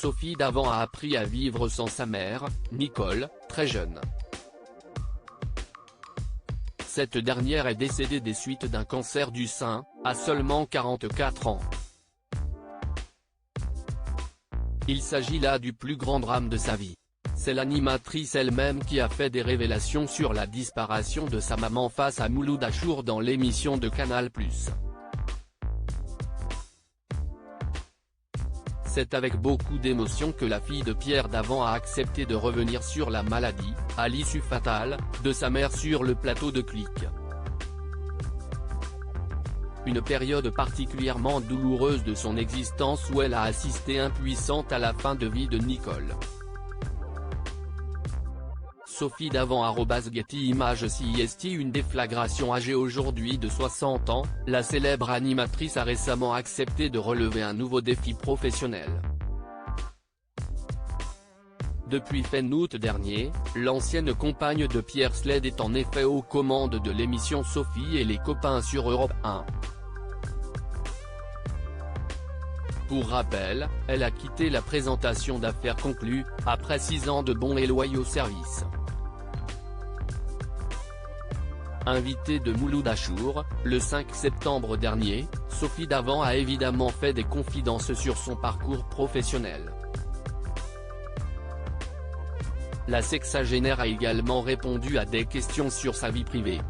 Sophie Davant a appris à vivre sans sa mère, Nicole, très jeune. Cette dernière est décédée des suites d'un cancer du sein, à seulement 44 ans. Il s'agit là du plus grand drame de sa vie. C'est l'animatrice elle-même qui a fait des révélations sur la disparition de sa maman face à Mouloud Achour dans l'émission de Canal+. C'est avec beaucoup d'émotion que la fille de Pierre Davant a accepté de revenir sur la maladie, à l'issue fatale, de sa mère sur le plateau de Click. Une période particulièrement douloureuse de son existence où elle a assisté impuissante à la fin de vie de Nicole. Sophie Davant @Getty Images CIST. Une déflagration. Âgée aujourd'hui de 60 ans, la célèbre animatrice a récemment accepté de relever un nouveau défi professionnel. Depuis fin août dernier, l'ancienne compagne de Pierre Sled est en effet aux commandes de l'émission Sophie et les copains sur Europe 1. Pour rappel, elle a quitté la présentation d'Affaires conclues, après 6 ans de bons et loyaux services. Invitée de Mouloud Achour, le 5 septembre dernier, Sophie Davant a évidemment fait des confidences sur son parcours professionnel. La sexagénaire a également répondu à des questions sur sa vie privée.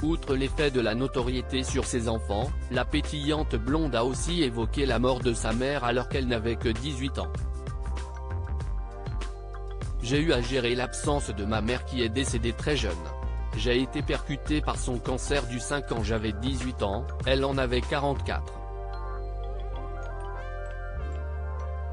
Outre l'effet de la notoriété sur ses enfants, la pétillante blonde a aussi évoqué la mort de sa mère alors qu'elle n'avait que 18 ans. J'ai eu à gérer l'absence de ma mère qui est décédée très jeune. J'ai été percutée par son cancer du sein quand j'avais 18 ans, elle en avait 44.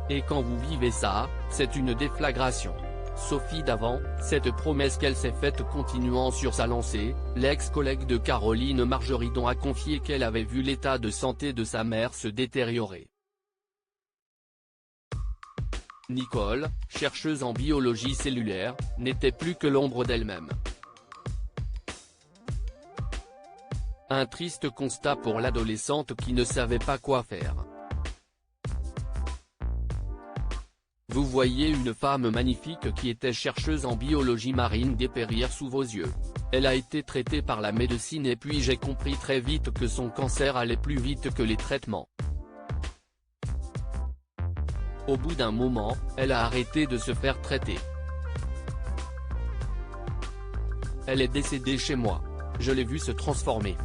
Et quand vous vivez ça, c'est une déflagration. Sophie Davant, cette promesse qu'elle s'est faite continuant sur sa lancée, l'ex-collègue de Caroline Margeridon a confié qu'elle avait vu l'état de santé de sa mère se détériorer. Nicole, chercheuse en biologie cellulaire, n'était plus que l'ombre d'elle-même. Un triste constat pour l'adolescente qui ne savait pas quoi faire. Vous voyez une femme magnifique qui était chercheuse en biologie marine dépérir sous vos yeux. Elle a été traitée par la médecine et puis j'ai compris très vite que son cancer allait plus vite que les traitements. Au bout d'un moment, elle a arrêté de se faire traiter. Elle est décédée chez moi. Je l'ai vue se transformer.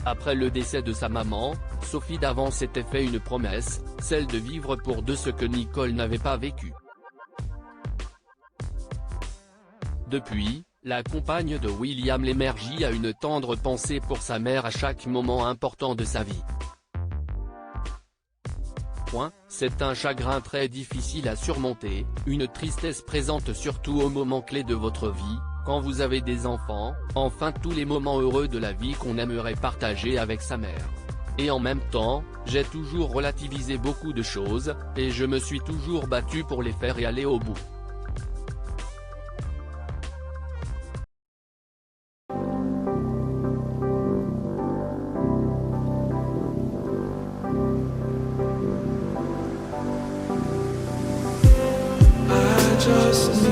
Après le décès de sa maman, Sophie Davant s'était fait une promesse, celle de vivre pour deux ce que Nicole n'avait pas vécu. Depuis, la compagne de William Lémergie a une tendre pensée pour sa mère à chaque moment important de sa vie. C'est un chagrin très difficile à surmonter, une tristesse présente surtout aux moments clés de votre vie, quand vous avez des enfants, enfin tous les moments heureux de la vie qu'on aimerait partager avec sa mère. Et en même temps, j'ai toujours relativisé beaucoup de choses, et je me suis toujours battu pour les faire et aller au bout. Just